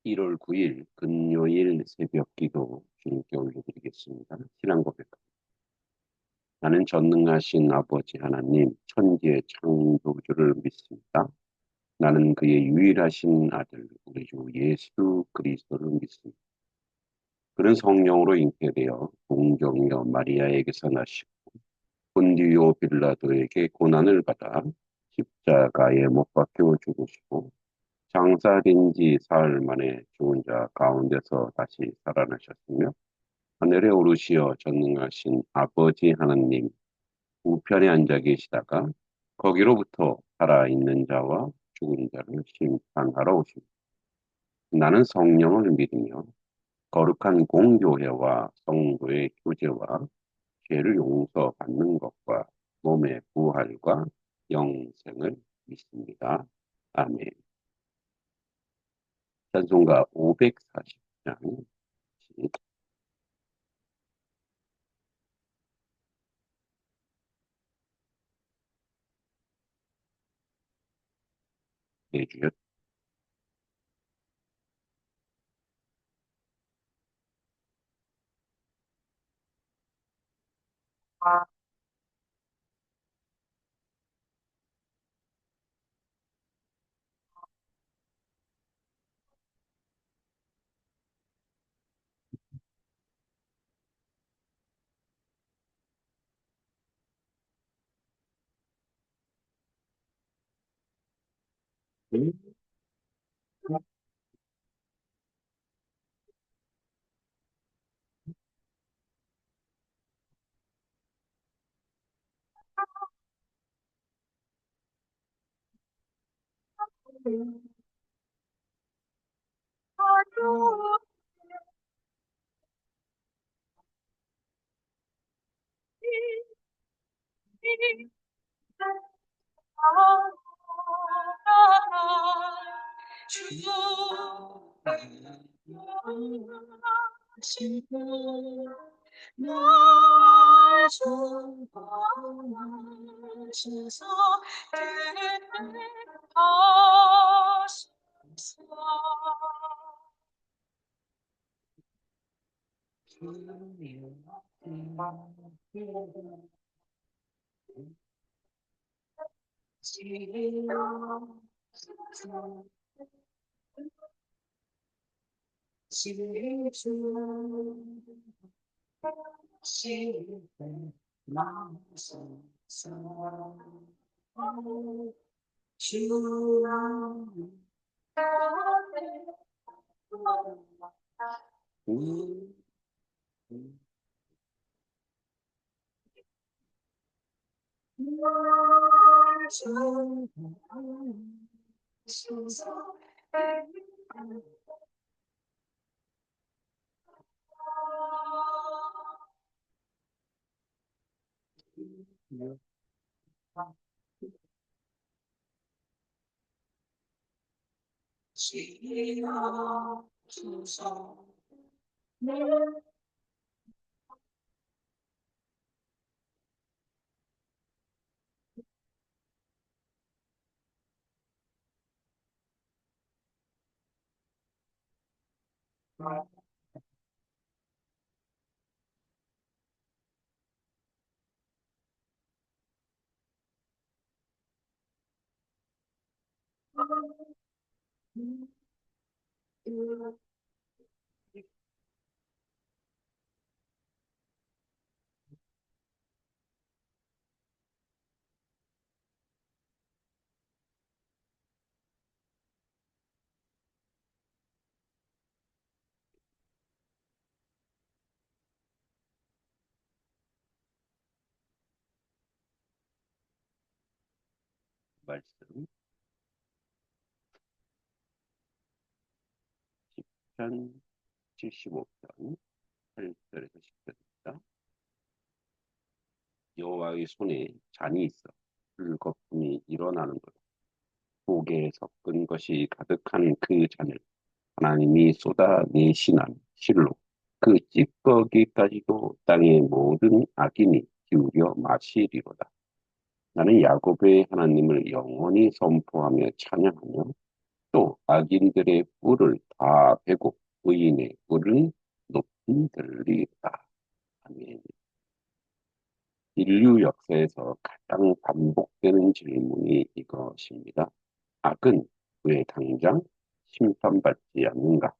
1월 9일 금요일 새벽 기도 주님께 올려드리겠습니다. 신앙 고백. 나는 전능하신 아버지 하나님, 천지의 창조주를 믿습니다. 나는 그의 유일하신 아들, 우리 주 예수 그리스도를 믿습니다. 그는 성령으로 잉태되어 동정녀 마리아에게서 나시고 본디오 빌라도에게 고난을 받아 십자가에 못 박혀 죽으시고 장사된 지 사흘 만에 죽은 자 가운데서 다시 살아나셨으며 하늘에 오르시어 전능하신 아버지 하나님 우편에 앉아 계시다가 거기로부터 살아있는 자와 죽은 자를 심판하러 오십니다. 나는 성령을 믿으며 거룩한 공교회와 성도의 교제와 죄를 용서받는 것과 몸의 부활과 영생을 믿습니다. 아멘. 찬송가 540장 내주였. 말씀 10편 75편 8절에서 10절입니다. 여호와의 손에 잔이 있어 그 거품이 일어나는도다. 고개에 섞은 것이 가득한 그 잔을 하나님이 쏟아내시는 실로 그 찌꺼기까지도 땅의 모든 악인이 기울여 마시리로다. 나는 야곱의 하나님을 영원히 선포하며 찬양하며 또 악인들의 뿔을 다 베고 의인의 뿔은 높이 들리다. 아멘. 인류 역사에서 가장 반복되는 질문이 이것입니다. 악은 왜 당장 심판받지 않는가?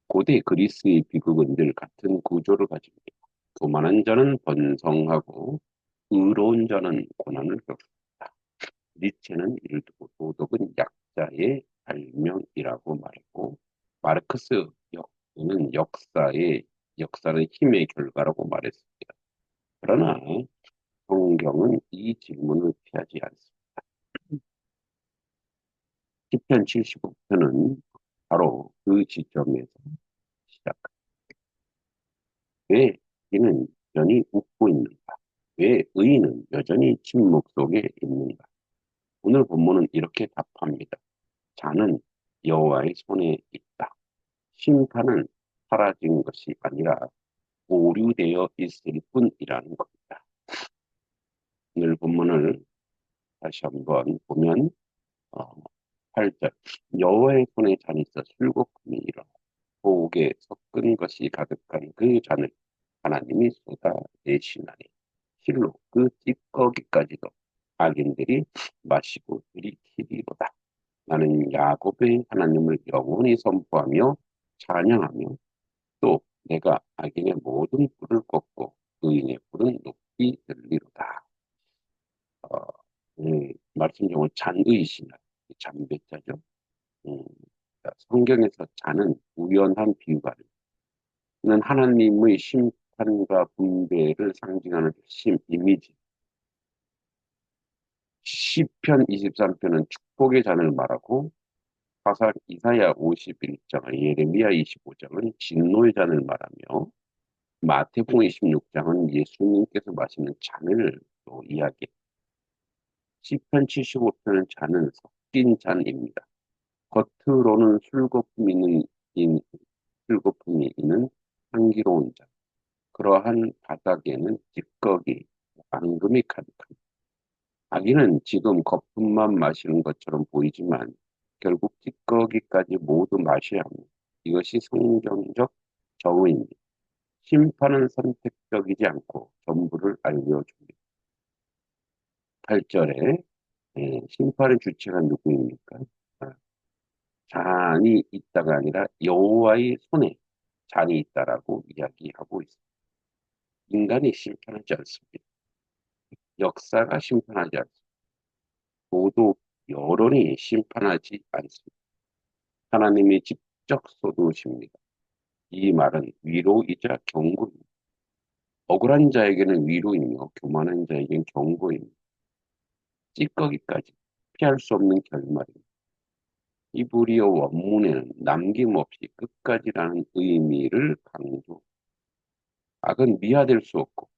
고대 그리스의 비극은 늘 같은 구조를 가집니다. 교만한 자는 번성하고 의로운 자는 고난을 겪습니다. 니체는 이를 두고 도덕은 약자의 발명이라고 말했고 마르크스 는 역사는 힘의 결과라고 말했습니다. 그러나 성경은 이 질문을 피하지 않습니다. 시편 75편은 바로 그 지점에서 시작합니다. 왜 이는 여전히 웃고 있는가? 왜 의인은 여전히 침묵 속에 있는가? 오늘 본문은 이렇게 답합니다. 자는 여호와의 손에 있다. 심판은 사라진 것이 아니라 오류되어 있을 뿐이라는 겁니다. 오늘 본문을 다시 한번 보면 어, 8절 여호와의 손에 잔이 있어 술곡함이 일어나 속에 섞은 것이 가득한 그 잔을 하나님이 쏟아내시나니 실로 그 찌꺼기까지도 악인들이 마시고 들이키리로다. 나는 야곱의 하나님을 영원히 선포하며 찬양하며 또 내가 악인의 모든 뿔을 꺾고 의인의 뿔은 높이 들리로다. 어, 말씀 중에 잔의시나 잔배자죠. 음, 성경에서 잔은 우연한 비유가 아니는 하나님의 심판과 분배를 상징하는 이미지. 시편 23편은 축복의 잔을 말하고 이사야 51장, 예레미야 25장은 진노의 잔을 말하며 마태복음 26장은 예수님께서 마시는 잔을 또 이야기. 시편 75편은 잔은 섞인 잔입니다. 겉으로는 술거품이 있는 향기로운 잔. 그러한 바닥에는 찌꺼기, 앙금이 가득합니다. 아기는 지금 거품만 마시는 것처럼 보이지만 결국 찌꺼기까지 모두 마셔야 합니다. 이것이 성경적 정의입니다. 심판은 선택적이지 않고 전부를 알려줍니다. 8절에 심판의 주체가 누구입니까? 아, 잔이 있다가 아니라 여호와의 손에 잔이 있다라고 이야기하고 있습니다. 인간이 심판하지 않습니다. 역사가 심판하지 않습니다. 모두 여론이 심판하지 않습니다. 하나님이 직접 쏟으십니다. 이 말은 위로이자 경고입니다. 억울한 자에게는 위로이며 교만한 자에게는 경고입니다. 찌꺼기까지 피할 수 없는 결말입니다. 히브리어 원문에는 남김없이 끝까지라는 의미를 강조. 악은 미화될 수 없고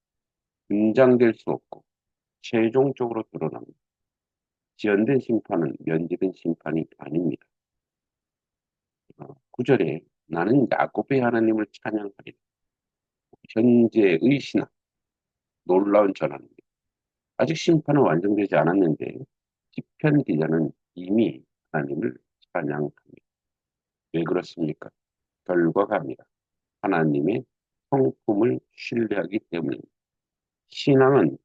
분장될 수 없고 최종적으로 드러납니다. 지연된 심판은 면제된 심판이 아닙니다. 9절에 나는 야곱의 하나님을 찬양하리라. 현재의 신앙, 놀라운 전환입니다. 아직 심판은 완성되지 않았는데 시편 기자는 이미 하나님을 찬양합니다. 왜 그렇습니까? 결과가 아니라 하나님의 성품을 신뢰하기 때문입니다. 신앙은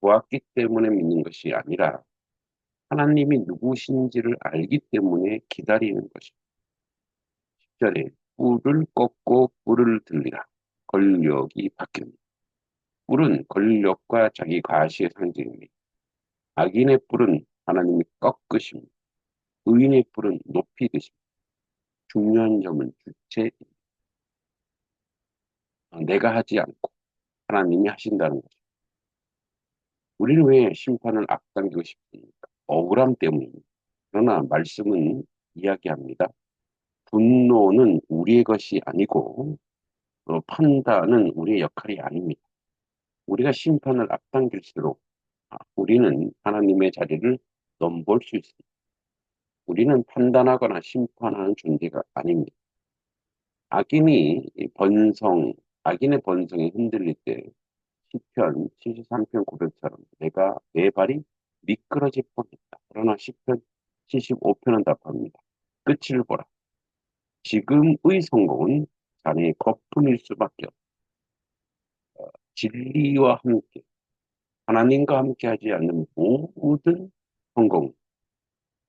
보았기 때문에 믿는 것이 아니라 하나님이 누구신지를 알기 때문에 기다리는 것입니다. 10절에 뿔을 꺾고 뿔을 들리라. 권력이 바뀝니다. 뿔은 권력과 자기 과시의 상징입니다. 악인의 뿔은 하나님이 꺾으십니다. 의인의 뿔은 높이 드십니다. 중요한 점은 주체입니다. 내가 하지 않고 하나님이 하신다는 거죠. 우리는 왜 심판을 앞당기고 싶습니까? 억울함 때문입니다. 그러나 말씀은 이야기합니다. 분노는 우리의 것이 아니고 판단은 우리의 역할이 아닙니다. 우리가 심판을 앞당길수록 우리는 하나님의 자리를 넘볼 수 있습니다. 우리는 판단하거나 심판하는 존재가 아닙니다. 악인이 번성, 악인의 번성에 흔들릴 때 시편 73편 고백처럼 내가 내 발이 미끄러질 뻔했다. 그러나 시편 75편은 답합니다. 끝을 보라. 지금의 성공은 자네의 거품일 수밖에 없다. 진리와 함께, 하나님과 함께 하지 않는 모든 성공,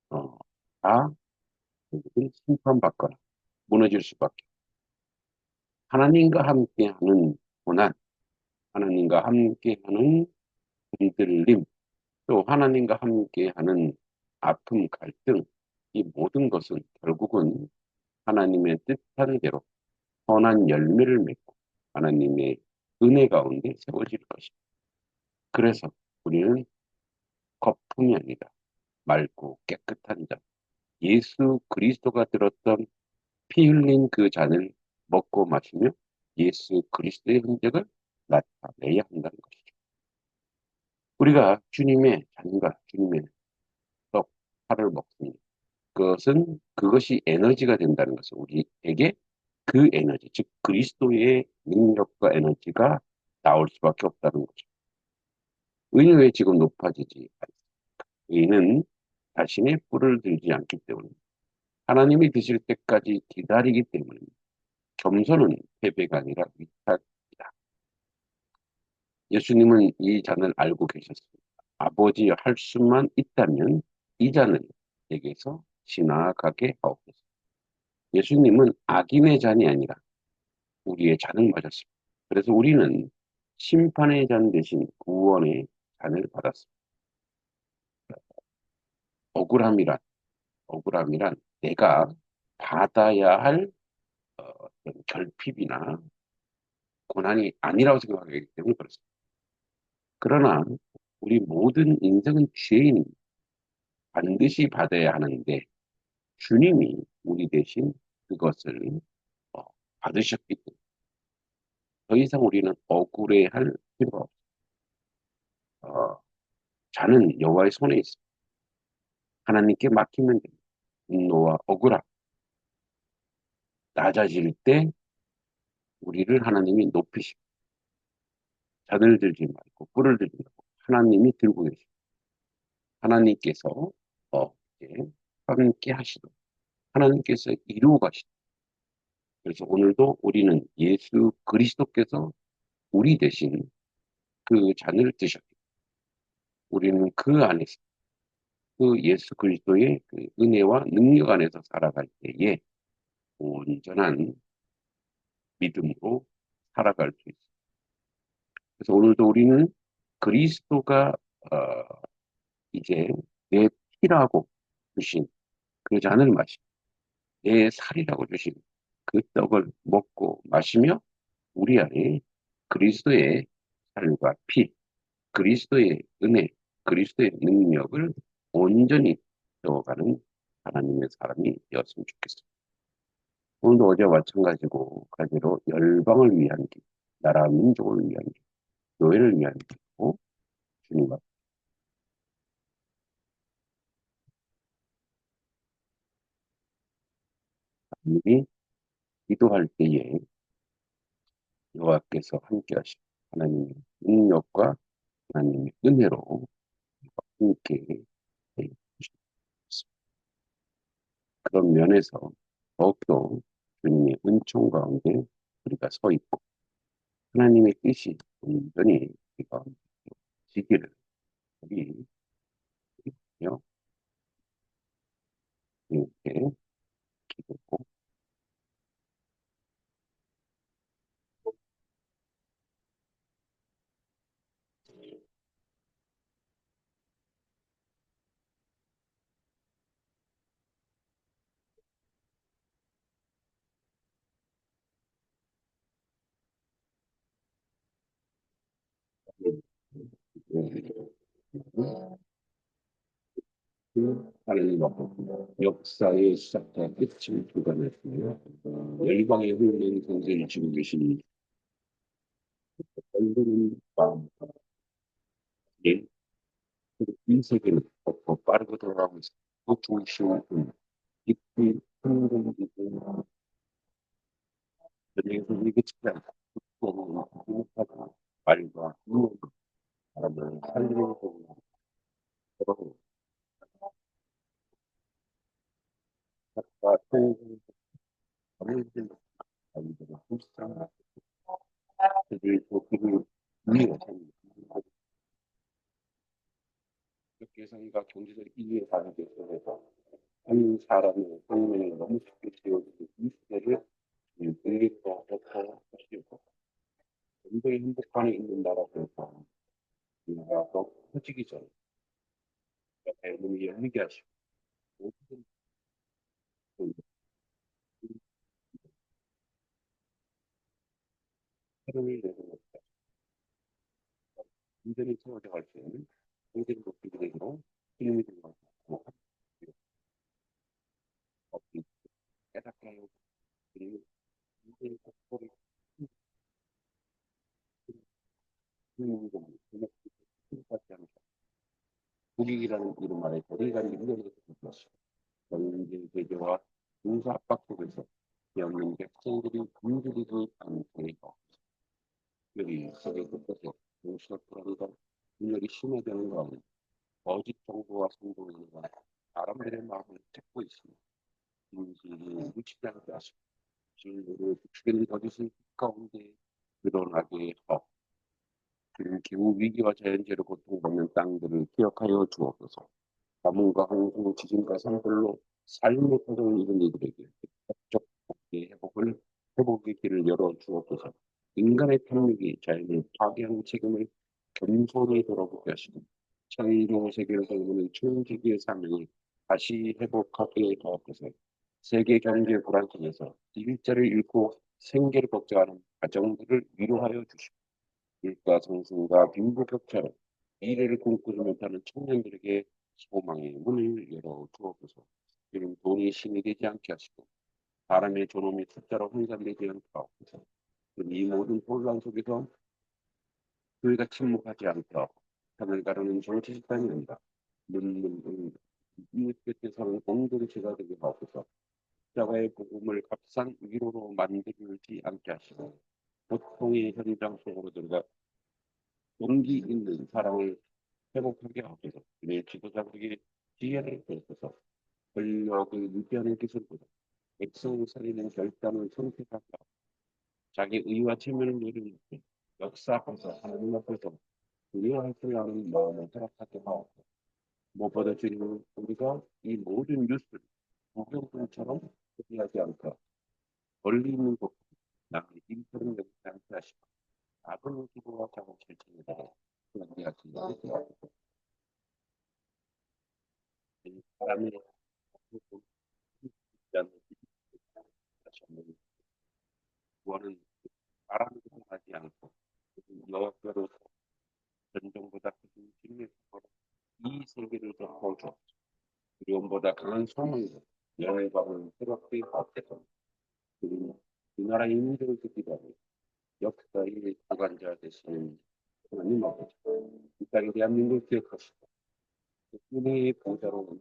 어, 다 결국은 심판받거나 무너질 수밖에. 하나님과 함께하는 고난, 하나님과 함께하는 흔들림, 또 하나님과 함께하는 아픔, 갈등, 이 모든 것은 결국은 하나님의 뜻한 대로 선한 열매를 맺고 하나님의 은혜 가운데 세워질 것입니다. 그래서 우리는 거품이 아니라 맑고 깨끗한 잔, 예수 그리스도가 들었던 피 흘린 그 잔을 먹고 마시며 예수 그리스도의 흔적을 나타내야 한다는 것이죠. 우리가 주님의 잔과 주님의 떡, 살을 먹습니다. 그것이 에너지가 된다는 것은 우리에게 그 에너지, 즉 그리스도의 능력과 에너지가 나올 수밖에 없다는 거죠. 의는 왜 지금 높아지지 않습니까? 의는 자신의 뿔을 들지 않기 때문에 하나님이 드실 때까지 기다리기 때문에 겸손은 패배가 아니라 위탁이다. 예수님은 이 잔을 알고 계셨습니다. 아버지 할 수만 있다면 이 잔을 내게서 지나가게 하옵소서. 예수님은 악인의 잔이 아니라 우리의 잔을 맞았습니다. 그래서 우리는 심판의 잔 대신 구원의 잔을 받았습니다. 억울함이란, 억울함이란 내가 받아야 할 어떤 결핍이나 고난이 아니라고 생각하기 때문에 그렇습니다. 그러나 우리 모든 인생은 죄인 반드시 받아야 하는데 주님이 우리 대신 그것을 어, 받으셨기 때문에 더 이상 우리는 억울해할 필요가 없어요. 어, 자는 여호와의 손에 있습니다. 하나님께 맡기면 됩니다. 분노와 억울함, 낮아질 때 우리를 하나님이 높이시고 자들 들지 말고 뿔을 들지 말고 하나님이 들고 계시고 하나님께서 이제 함께 하시도록 하나님께서 이루어 가시도록 그래서 오늘도 우리는 예수 그리스도께서 우리 대신 그 잔을 드셨고 우리는 그 안에서 그 예수 그리스도의 그 은혜와 능력 안에서 살아갈 때에 온전한 믿음으로 살아갈 수 있습니다. 그래서 오늘도 우리는 그리스도가 어, 이제 내 피라고 주신 그 잔을 마시고 내 살이라고 주신 그 떡을 먹고 마시며 우리 안에 그리스도의 살과 피, 그리스도의 은혜, 그리스도의 능력을 온전히 배워가는 하나님의 사람이 되었으면 좋겠습니다. 오늘도 어제와 마찬가지로 열방을 위한 길, 나라 민족을 위한 길, 교회를 위한 길고 주님과 하나님이 기도할 때에 여호와께서 함께 하시고 하나님의 능력과 하나님의 은혜로 함께 해 주십니다. 그런 면에서 더욱더 주님의 은총 가운데 우리가 서 있고 하나님의 뜻이 온전히 우리 가운데 지기를 우리 여 이렇게 기도고 하나님 앞에 역사의 시작과 끝을 주관하시며 열방의 흘린 성전을 지고 계신 얼굴은 마음과 예, 이 세계는 더 빠르게 돌아가고 있습니다. 더 좋으신 분, 깊이 흥분되고 전쟁에서 우리에게 치지 않고 행복하고 말과 힘으로 사람을 살리는 아까 통일된 아이들의 불쌍한 그들도 그를 위해 계산과 경제적 이익에 관계 속에서 한 사람의 생명이 너무 쉽게 지어지는 이 시대를 국립과 어떻게 하시고 굉장히 행복한에 있는 나라에서 우리가 더 커지기 전에 대문이 열리게 하시고 모든 새로운 내용을 완전히 채워져 갈 수 있는 굉장히 높이 되기로 힘이 들어가고 깨닫게 하고 그리고 굉장히 속도를 힘을 받지 않고 국익이라는 이름 아래 거리가 밀려있는 것이고 경제 제재와 군사 압박 속에서 영국의 학생들이 굶주리지 않게 여기 속에 곳곳에 공시가 불안과 분열이 심해지는 가운데 거짓 정보와 선동과 사람들의 마음을 닫고 있습니다. 인식이 묻히지 않게 하시고 진리를 부추기는 거짓은 가운데 드러나게 하고 기후 위기와 자연재해로 고통받는 땅들을 기억하여 주옵소서. 가뭄과 항구, 지진과 산불로 삶의 터전을 잃은 이들에게 법적 복귀 회복의 길을 열어 주옵소서. 인간의 탐욕이 자연을 파괴하는 책임을 겸손히 돌아보게 하시고 창조 세계를 돌보는 총지기의 사명을 다시 회복하게 하옵소서. 세계 경제 불안 속에서 일자를 잃고 생계를 걱정하는 가정들을 위로하여 주시고 물가 상승과 빈부격차로 미래를 꿈꾸지 못하는 청년들에게 소망의 문을 열어 주옵소서. 지금 돈이 신이 되지 않게 하시고 사람의 존엄이 숫자로 혼잡되지 않게 하옵소서. 이 모든 혼란 속에서 교회가 침묵하지 않게 하고 하늘 가르는 정치 집단이 아니라 눈물 이웃 곁에 서는 공동체가 되게 하옵소서. 십자가의 복음을 값싼 위로로 만들지 않게 하시고 고통의 현장 속으로 들어가 용기 있는 사랑을 회복하게 하옵소서. 내 지도자들에게 지혜를 주옵소서. 권력을 유지하는 기술보다 백성을 살리는 결단을 선택하게 하옵소서. 자기 의와 체면을 누리는 역사 앞에서 하나님 앞에서 두려워할 줄 아는 마음을 허락하게 하옵소서. 무엇보다 주님은 우리가 이 모든 뉴스를 구경꾼처럼 소비하지 않고 권리 있는 곳 남의 인터를 내지 않게 하시고 아버님 기도와 작은 실천을 연기하시는 사람의 구원은 바라는 것을 하지 않고 여호와께로 전쟁보다 크신 진리의 사고로 이 세계를 덮어줘 두려움보다 강한 소망으로 영광을 새롭게 받겠다. 그리고 이 나라 인민들을 듣기도 하고 역사의 주관자 되시는 하나님 아버지 이 땅에 대한민국을 기억하시고 은혜의 보좌로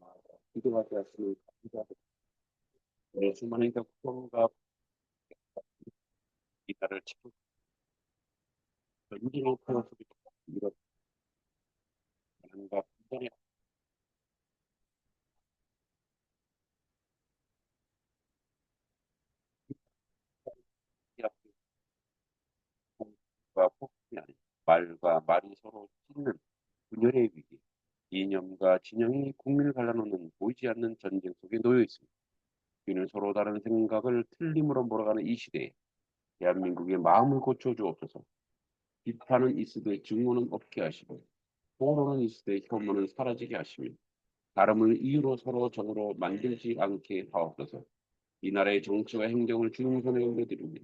기도하게 하시는 감사합니다. 수많은 격통과 이 나라를 지키고 전진을 펴서 이런 하나님과 분전의 과 폭풍이 아닌 말과 말이 서로 찢는 분열의 위기, 이념과 진영이 국민을 갈라놓는 보이지 않는 전쟁 속에 놓여 있습니다. 우리는 서로 다른 생각을 틀림으로 몰아가는 이 시대에 대한민국의 마음을 고쳐 주옵소서. 비판은 있으되 증오는 없게 하시고 포로는 있으되 혐오는 사라지게 하시며 다름을 이유로 서로 적으로 만들지 않게 하옵소서. 이 나라의 정치와 행정을 주님 손에 올려드리며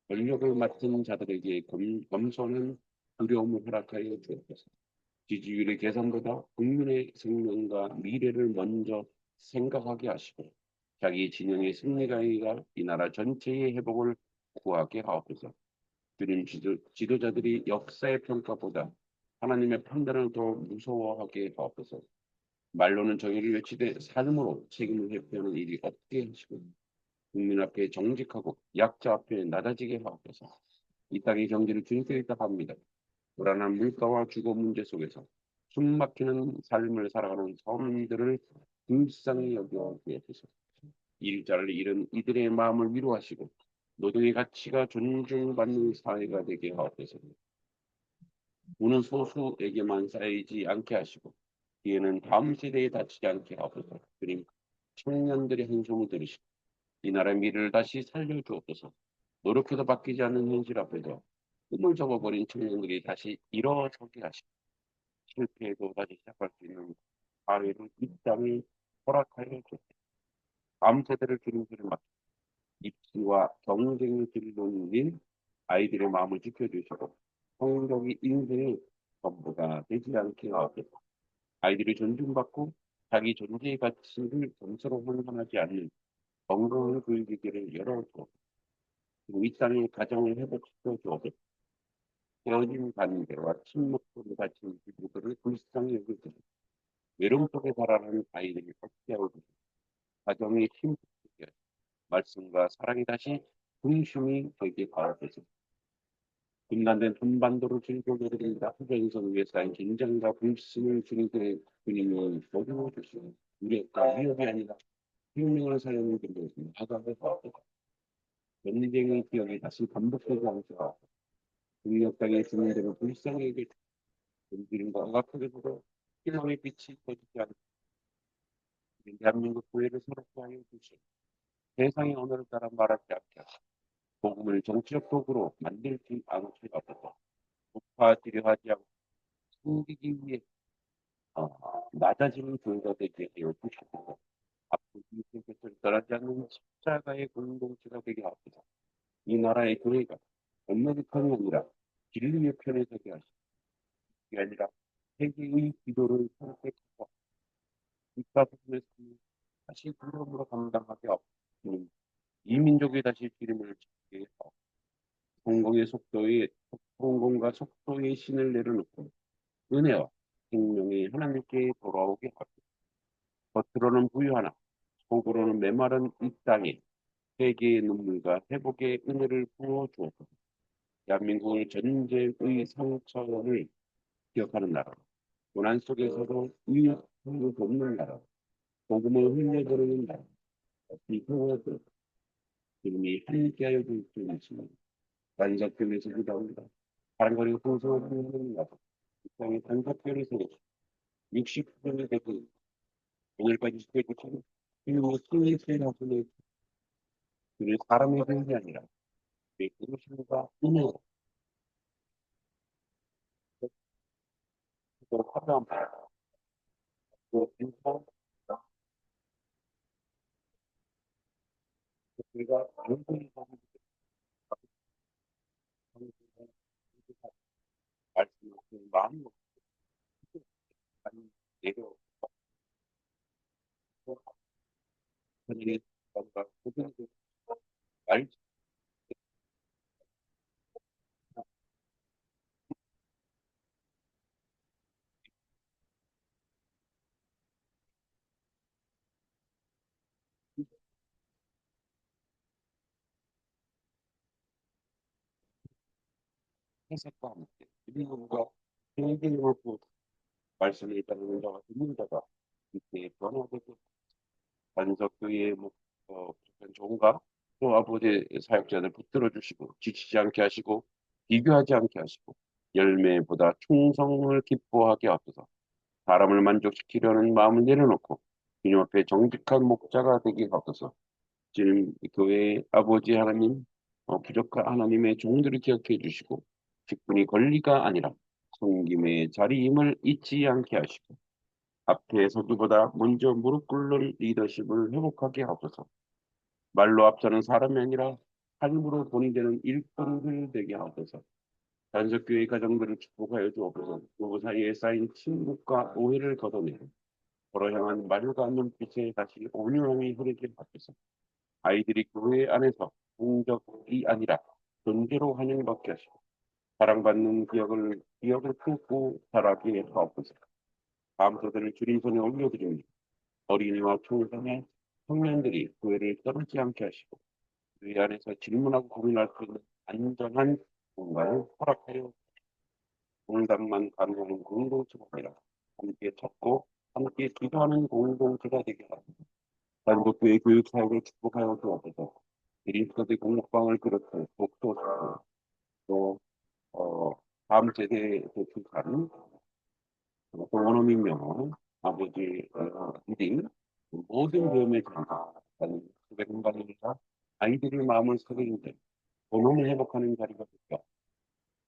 권력을 맡은 자들에게 검소는 두려움을 허락하여 주옵소서. 지지율의 계산보다 국민의 생명과 미래를 먼저 생각하게 하시고 자기 진영의 승리가 아니라 이 나라 전체의 회복을 구하게 하옵소서. 주님 지도자들이 역사의 평가보다 하나님의 판단을 더 무서워하게 하옵소서. 말로는 정의를 외치되 삶으로 책임을 회피하는 일이 없게 하시고 국민 앞에 정직하고 약자 앞에 낮아지게 하옵소서. 이 땅의 경제를 주님께 의탁합니다. 불안한 물가와 주거 문제 속에서 숨막히는 삶을 살아가는 서민들을 불쌍히 여겨 주옵소서. 일자를 잃은 이들의 마음을 위로하시고 노동의 가치가 존중받는 사회가 되게 하옵소서. 부는 소수에게만 쌓이지 않게 하시고 기회는 다음 세대에 닿지 않게 하옵소서. 그님 청년들의 한숨을 들으시고 이 나라의 미래를 다시 살려주옵소서. 노력해도 바뀌지 않는 현실 앞에서 꿈을 접어버린 청년들이 다시 일어서게 하시고 실패해도 다시 시작할 수 있는 사회를 이 땅에 허락하여 주옵소서. 다음 세대를 주님들을 맡겨 입시와 경쟁의 길로는 아이들의 마음을 지켜주시고 성적이 인생의 전부가 되지 않게 하옵소서. 아이들이 존중받고 자기 존재의 가치를 점수로 환산하지 않는 건강한 교육의 열어주옵소서. 그리고 이 땅의 가정을 회복시켜 주옵소서. 헤어진 관계와 친목들을 가진 부부들을 불쌍히 여기소서. 외로움 속에 자라는 아이들이 어찌하고 가정의 힘쓰게 말씀과 사랑이 다시 중심이 되게 하옵소서. 분단된 한반도를 즐거게 드립니다. 후전선 위에 쌓인 긴장과 불신을 주님께 주님이 보여 주시고 우리가 위협이 아니라 생명을 살리는 길로 나아가게 하옵소서. 전쟁의 기억이 다시 반복되지 않게 하옵소서. 우리 역당의 주민들을 불쌍히 여겨 주님과 억압하게도 희망의 빛이 꺼지지 않게 대한민국 교회를 새롭게 하여 주시고 세상의 언어를 따라 말하지 않게 하시고 복음을 정치적 도구로 만들지 않게 하옵소서. 높아지려 하지 않고 숨기기 위해 낮아지는 교회가 되게 하여 주시고 앞으로 예수님께서 떠나지 않는 십자가의 공동체가 되게 하옵소서. 이 나라의 교회가 언어의 편이 아니라 진리의 편에 서게 하시고 그게 아니라 세계의 기도를 선택하고 국가부분에서 다시 부름으로 감당하게 하옵소서. 이 민족이 다시 기름을 짓게 하옵소서. 성공과 속도의 신을 내려놓고 은혜와 생명이 하나님께 돌아오게 하옵소서. 겉으로는 부유하나 속으로는 메마른 이 땅에 세계의 눈물과 회복의 은혜를 부어 주옵소서. 대한민국을 전쟁의 상처를 기억하는 나라, 고난 속에서도 이웃을 돕는 나라, 복음을 흘려보내는 나라, 이 평화도 주님이 함께하여 주시는 반석교에서 기도합니다. 바람거리고 풍성을 흘리는 나라, 이 땅에 반석교를 세우시고 60년이 되고 오늘까지 지켜주신 그리고 승리의 세상을 그를 사람의 힘이 아니라 내 그릇과 은혜로 화려한 또 인사 우리가 은근히 말씀하신 마음으로 많이 내려 하나님의 뭔가 모든 말 해석과 함께 믿음과 행동을 보 말씀을 따르는 자가 듣는 자가 이렇게 변화되고 반석교의 부족한 종과 또 아버지의 사역자를 붙들어 주시고 지치지 않게 하시고 비교하지 않게 하시고 열매보다 충성을 기뻐하게 하소서. 사람을 만족시키려는 마음을 내려놓고 주님 앞에 정직한 목자가 되게 하소서. 지금 교회의 아버지 하나님, 부족한 하나님의 종들을 기억해 주시고 직분이 권리가 아니라 섬김의 자리임을 잊지 않게 하시고 앞에 서기보다 먼저 무릎 꿇는 리더십을 회복하게 하소서. 말로 앞서는 사람이 아니라 삶으로 본이 되는 일꾼들 되게 하소서. 단속교회 가정들을 축복하여 주옵소서. 부부 사이에 쌓인 친목과 오해를 걷어내고 서로 향한 말과 눈빛에 다시 온유함이 흐르게 하소서. 아이들이 교회 안에서 공적이 아니라 존재로 환영받게 하시고 사랑받는 기억을 품고 자라게 하옵소서. 다음 세대를 주님 손에 올려드립니다. 어린이와 청소년, 청년들이 교회를 떠나지 않게 하시고 교회 안에서 질문하고 고민할 수 있는 안전한 공간을 허락하여 공감만 가능한 공동체가 아니라 함께 찾고 함께 기도하는 공동체가 되게 하옵소서. 한국교회 교육사역을 축복하여 주옵소서. 그리스도의 공목방을 비롯해 독도 또 다음 세대에 도출한 또 원어민 영어 아버지 리딩 모든 교육의 장사하는 수백 공간입니다. 아이들의 마음을 새기는데 본원을 회복하는 자리가 됐죠.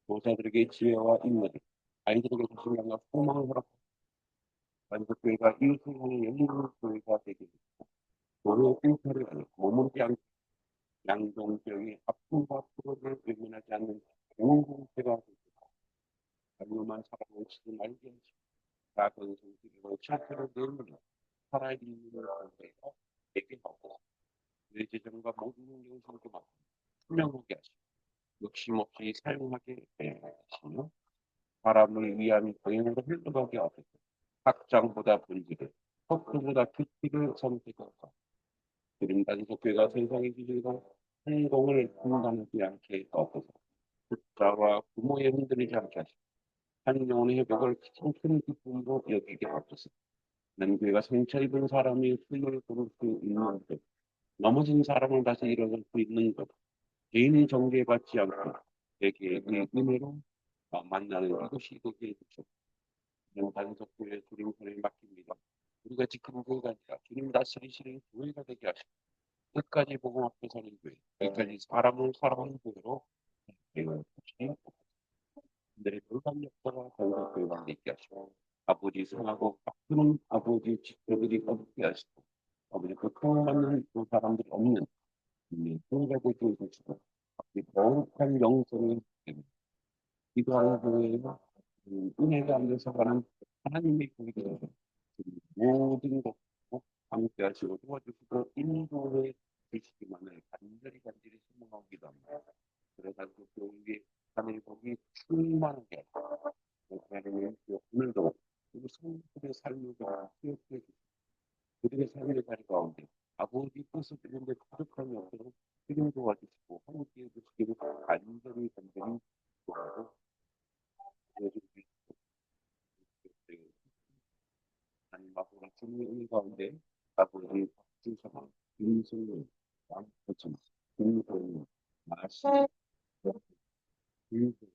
교사들에게 지혜와 인내를 아이들에게 자신감과 소망을 허락 한국교회가 이웃을 향해 열린 교회가 되게 도로의 빈털이 아니고 머무르지 않고 양동 지역의 아픔과 피로를 외면하지 않는 공동체가 되고 자유만 사랑을 치지 말게 하시고 작은 성질로 실패를 내밀어 살아있는 관계가 되게 하고 내 재정과 모든 영성도 맡고 투명하게 하시고 욕심 없이 사용하게 하시며 사람을 위한 방향으로 흘러가게 하소서. 학장보다 본질을 속도보다 규칙을 선택하고 그림 단속회가 세상의 기준으로 성공을 분간하지 않게 하옵소서. 국가와 부모의 흔들리지 않게 하시고 한 영혼의 회복을 큰 기쁨으로 여기게 하옵소서. 난 교회가 상처 입은 사람이 숨을 고를 수 있는 것, 넘어진 사람을 다시 일어설 수 있는 것, 개인이 정죄받지 않고 내게 은혜로 만나는 이것이 되게 해주시옵소서. 단속교회 주님 손에 맡깁니다. 우리가 지키는 교회가 아니라 주님 다스리시는 교회가 되게 하시고 끝까지 복음 앞에 서는 교회, 끝까지 사람을 사랑하는 교회로 되어 주시니 들의 돌발 역사가 단속교회가 되게 하시고 아버지 성하고 바꾸는 아버지 직도들이 없게 하시고 아버지 고통받는 그 사람들이 없는 교회가 되게 해주시고 거룩한 영성을 기도하는 교회가 은혜가 안에서 가는 하나님의 교회가 모든 것도 함께 하시고 도와주시고 인도해 주시기만을 간절히 소망하기도 합니다. 그래서 그 교육이 하나님 거기 충만하게 하나님의 오늘도 그 성도들의 삶을 기억해 주시고 그들의 삶의 자리 가운데 아버지 뜻을 이루는데 부족함이 없도록 지금 도와주시고 함께 해주시기를 간절히 구하고 하나님 앞으로 주님의 가운데 아버지 박진서방 김승우 양포천 김소희 마시 김소희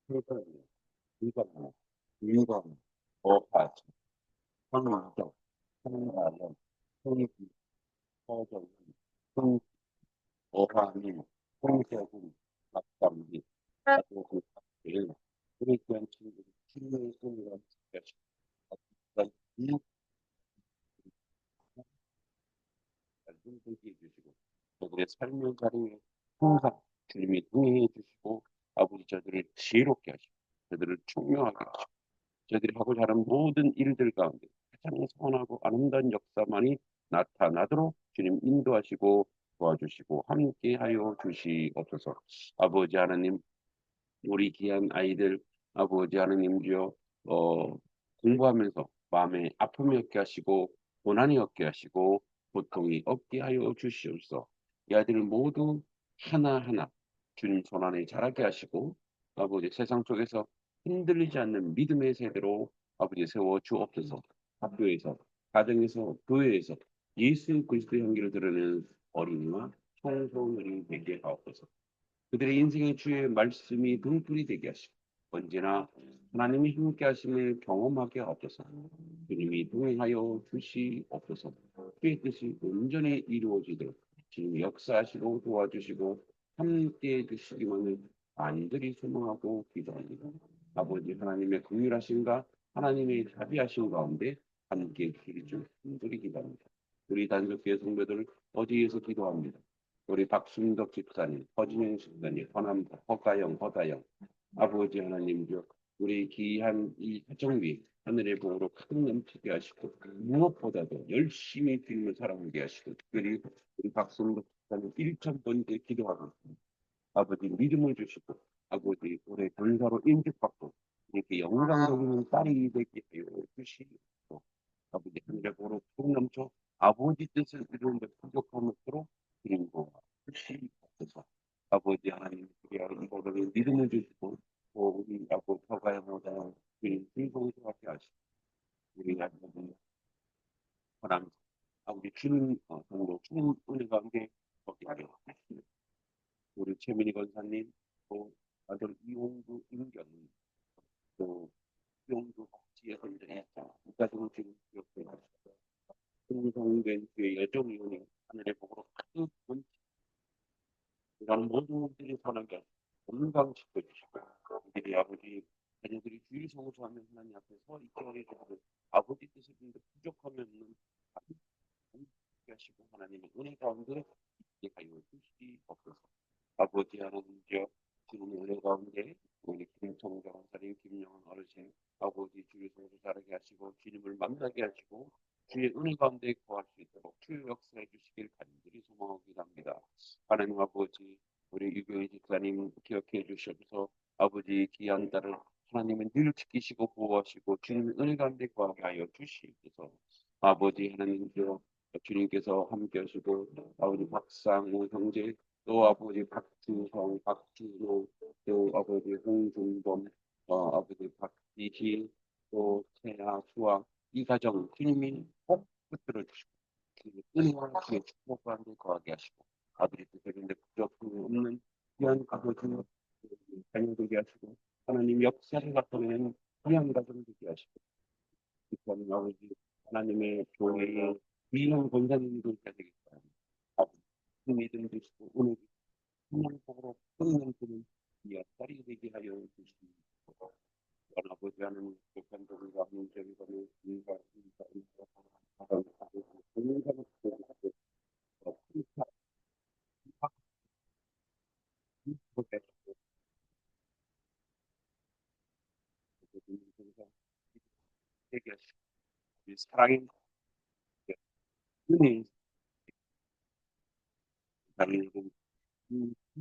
김소희 이광호 이광호 어파트 황민정 황가연 송기 서정훈 홍 어화민 홍세훈 박담기 아버지 박재일 그리스도인 친구들 친구의 손으로 지켜주시고 이 힘들게 해주시고 저들의 삶의 자리에 항상 주님이 동행해 주시고 아버지 저들을 지혜롭게 하시고 저들을 총명하게 하시고 저들이 하고자 하는 모든 일들 가운데 가장 선하고 아름다운 역사만이 나타나도록 주님 인도하시고 도와주시고 함께하여 주시옵소서. 아버지 하나님 우리 귀한 아이들 아버지 하나님 주여 공부하면서 마음에 아픔이 없게 하시고 고난이 없게 하시고 고통이 없게 하여 주시옵소서. 이 아이들 모두 하나하나 주님 손안에 자라게 하시고 아버지 세상 속에서 흔들리지 않는 믿음의 세대로 아버지 세워 주옵소서. 학교에서 가정에서 교회에서 예수 그리스도의 향기를 드러내는 어린이와 청소년이 되게 하옵소서. 그들의 인생의 주의 말씀이 등불이 되게 하시고 언제나 하나님이 함께 하심을 경험하게 하옵소서. 주님이 동행하여 주시옵소서. 주의 뜻이 온전히 이루어지도록 주님이 역사하시고 도와주시고 함께 해주시기만을 간절히 소망하고 기도합니다. 아버지 하나님의 긍휼하심과 하나님의 자비하심 가운데 함께 해주시기 줄 간절히 기도합니다. 우리 단속교회 성도들 어디에서 기도합니다. 우리 박순덕 집사님, 허진영 집사님, 허남도, 허가영, 아버지 하나님, 우리 귀한 이 가정 위 하늘의 복으로 가득 넘치게 하시고 무엇보다도 열심히 드리는 사람에게 하시고 특별히 우리 박순덕 집사님 1,000번째 기도하고 아버지 믿음을 주시고 아버지 올해 전사로 인식받고 이렇게 영광적인 딸이 되게 하여 주시고 아버지 하늘의 복으로 푹 넘쳐 아버지 뜻을 이루는 데 부족함 없도록 드리고 주시옵소서. 아버지 하나님 우리 이거를 믿음을 주시고 우리 아버지 허가의 모든 우리 불성실하게 하시고 우리 아버지 하나님 우리 주님 정도 주님 은혜 가운데 거기 하게 하시고 우리 최민희 권사님 또 아들 이홍구 임견 또 이홍구 복지의 선생님 이까지는 지금 기억해 가시고 충성된 주의 여정이오니 하늘의 복으로 가득 이런 모든 분들이 선하게 건강시켜 주시고 우리 아버지 자녀들이 주일 성수하면 하나님 앞에서 있게 해주시고 아버지 뜻을 듣는데 부족하면 함께 하시고 하나님의 은혜 가운데 있게 하여 주시옵소서. 아버지 하나님이여 주님의 은혜 가운데 우리 김청정 사님 김영원 어르신 아버지 주일 성수 잘하게 하시고 주님을 만나게 하시고 주의 은혜 가운데 거할 수 있도록 주의 역사해 주시길 간절히 소망하기 합니다. 하나님 아버지 우리 유교의 집사님 기억해 주셔서 아버지 귀한 딸을 하나님은 늘 지키시고 보호하시고 주님의 은혜 가운데 거하게 하여 주시옵소서. 아버지 하나님께서 주님께서 함께 하시고 아버지 박상우 형제 또 아버지 박주성 박준호 또 아버지 홍준범 아버지 박지희 또 태아 수아 이 가정 주님이 꼭 붙들어 주시고 주님의 은혜와 주의 축복 가운데 거하게 하시고 아버지 뜻대로인데 부족함이 없는 귀한 아버지 자녀되게 하시고 하나님 역사를 나타내는 귀한 가정 되게 하시고 기뻐하는 아버지 하나님의 교회의 귀한 권사님들 되게 바랍니다. 아버지 믿음 주시고 오늘 하나님으로 끊는 귀한 딸이 되게 하여 주시고 아버지 하나님 북한도가 문제를 인가 사랑의 은혜 나를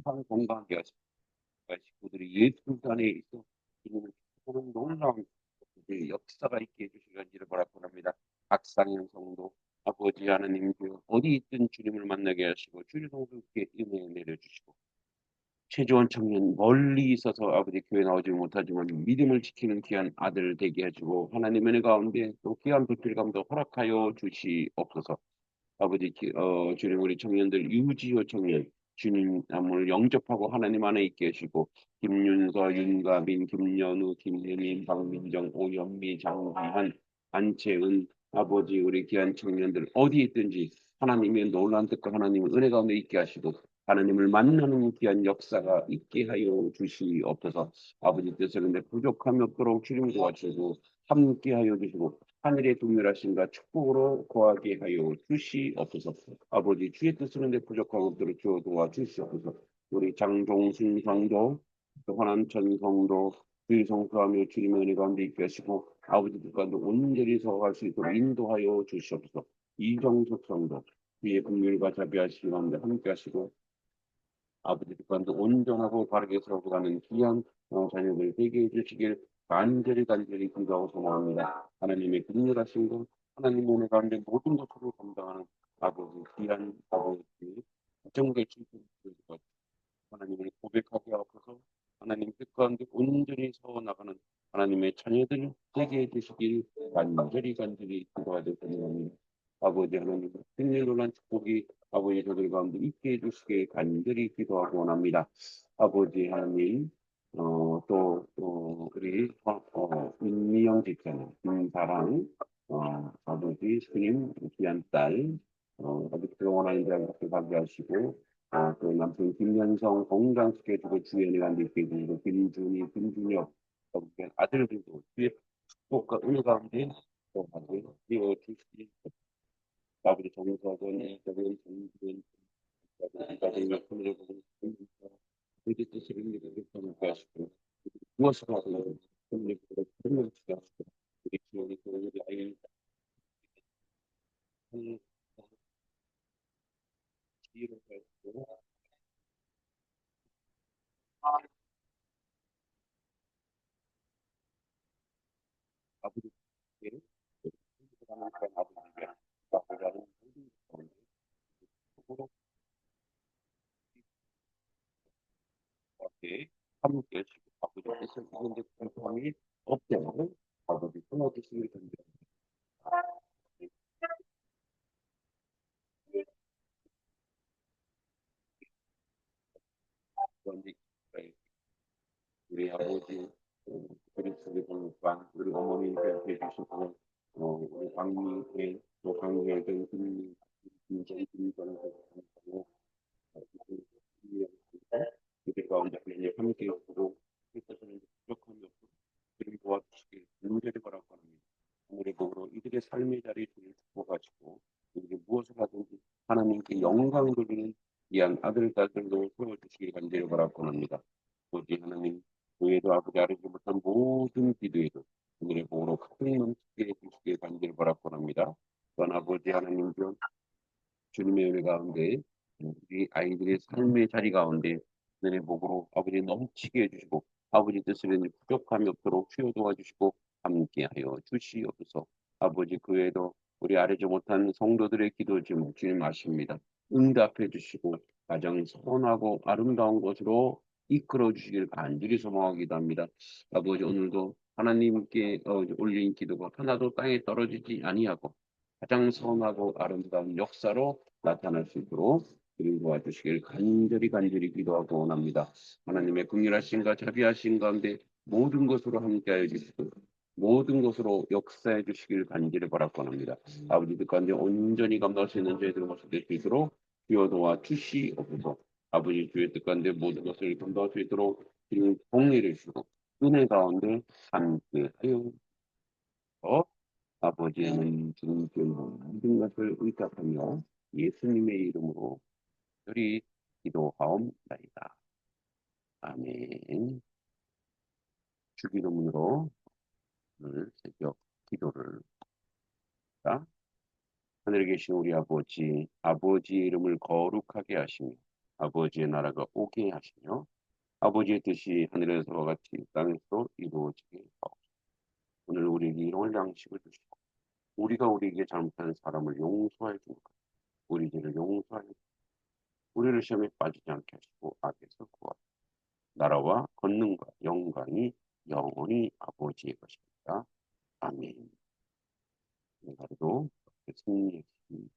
항상 건강하게 하시고 식구들이 예수 안에 있어 지금 놀라운 역사가 있게 해주시기를 바랍니다. 박상현 성도 아버지 하나님 어디 있든 주님을 만나게 하시고 주님 성도께 은혜 내려주시고 최주원 청년 멀리 있어서 아버지 교회 나오지 못하지만 믿음을 지키는 귀한 아들 되게 해주고 하나님의 은혜 가운데 또 귀한 불필감도 허락하여 주시옵소서. 아버지 주님 우리 청년들 유지호 청년 주님 남을 영접하고 하나님 안에 있게 하시고 김윤서 윤가빈 김연우 김혜민 박민정 오연미 장기한 안채은 아버지 우리 귀한 청년들 어디 있든지 하나님의 놀라운 뜻과 하나님의 은혜 가운데 있게 하시고 하나님을 만나는 귀한 역사가 있게 하여 주시옵소서. 아버지 뜻을 근데 부족함이 없도록 주님 도와주시고 함께 하여 주시고 하늘의 동일하신가 축복으로 거하게 하여 주시옵소서. 아버지 주의 뜻을 내 부족한 것들을 주어 도와주시옵소서. 우리 장종순 성도 또 환한천 성도 주의 성수하며 주님의 은혜 가운데 있게 하시고 아버지 뜻 가운데 온전히 서갈 수 있도록 인도하여 주시옵소서. 이정숙 성도 주의 긍휼과 자비하시기 가운데 함께 하시고 아버지 뜻과도 온전하고 바르게 살아가는 귀한 자녀들 되게 해주시길 간절히 기도하고 소망합니다. 하나님의 긍휼하신 것, 하나님의 은혜 가운데 모든 것을 감당하는 아버지 귀한 아버지 정계 출신 하나님을 고백하게 하옵소서. 하나님 뜻 가운데 온전히 서 나가는 하나님의 자녀들 되게 해주시길 간절히 기도하옵소서. 아버지 하나님 생일 놀란 축복이 아버지 저들 가운데 있게 해주시길 간절히 기도하고 원합니다. 아버지 하나님 우리 윤미영 집사님 김사랑 아버지 스님 귀한 딸 아버지 원하는 대학 가게 하시고 또 남편 김현성 건강시켜주고 주연이 간데 있게 해주시고 김준혁 아들들도 주의 축복과 은혜 가운데 또 아버지 이어주시기 아버지 정서건 이적은 정든 가정의 품을 보고 우리 뜻을 이루게 하시고 무엇을 하고 품을 보고 품을 주게 하시고 우리 기억이 우리 아이를 지혜로 하시고 아버지께 하는 그런 아버지에게 아버지라는 모든 가운데 서로 함께 하시고 그래서 그런데 불평이 없대요. 아버지 끊어주시길 건데. 그런데 우리 아버지 그리스도의 공과 우리 어머니께서 해주시고 우리 광미께 또 광미에 된 주님 인생 인정을 하고 그들 가운데 하나님 함께 있고 그리스도는 부족함이 없고 그를 도와주시길 은혜를 바라고 합니다. 오늘의 복으로 이들의 삶의 자리에 주를 축복하시고 이들이 무엇을 하든지 하나님께 영광 돌리는 귀한 아들 딸들로 세워주시길 간절히 바라고 합니다. 오직 하나님 교회도 아버지 아르지 못한 모든 기도에도 오늘의 복으로 가득 넘치게 해주시길 간절히 바라고 합니다. 또한 아버지 하나님 주님의 은혜 가운데 우리 아이들의 삶의 자리 가운데 은혜 복으로 아버지 넘치게 해주시고 아버지 뜻을 부족함이 없도록 주여 도와주시고 함께하여 주시옵소서. 아버지 그 외에도 우리 아뢰지 못한 성도들의 기도 지금 주님 아십니다. 응답해 주시고 가정 선하고 아름다운 것으로 이끌어 주시길 간절히 소망하기도 합니다. 아버지 오늘도 하나님께 올린 기도가 하나도 땅에 떨어지지 아니하고 가장 선하고 아름다운 역사로 나타날 수 있도록 그리고 도와주시길 간절히 간절히 기도하고 원합니다. 하나님의 긍휼하심과 자비하심 가운데 모든 것으로 함께하여 주시고 모든 것으로 역사해 주시길 간절히 바라고 합니다. 아버지들 가운데 온전히 감당할 수 있는 저희들 모습 될수 있도록 주여 도와 주시옵소서. 아버지 주의 뜻 가운데 모든 것을 감당할 수 있도록 주님 공의를 주시고 은혜 가운데 함께하여 아버지는 주님께 모든 것을 의탁하며 예수님의 이름으로 들이 기도하옵나이다. 아멘. 주기도문으로 오늘 새벽 기도를 합니다. 하늘에 계신 우리 아버지, 아버지의 이름을 거룩하게 하시며 아버지의 나라가 오게 하시며 아버지의 뜻이 하늘에서와 같이 땅에서 이루어지게 하옵소서. 오늘 우리에게 일용할 양식을 주시고 우리가 우리에게 잘못한 사람을 용서하여 주는 것 우리 죄를 용서하여 우리를 시험에 빠지지 않게 하시고 악에서 구하사 나라와 권능과 영광이 영원히 아버지의 것입니다. 아멘. 오늘도 승리했습니다.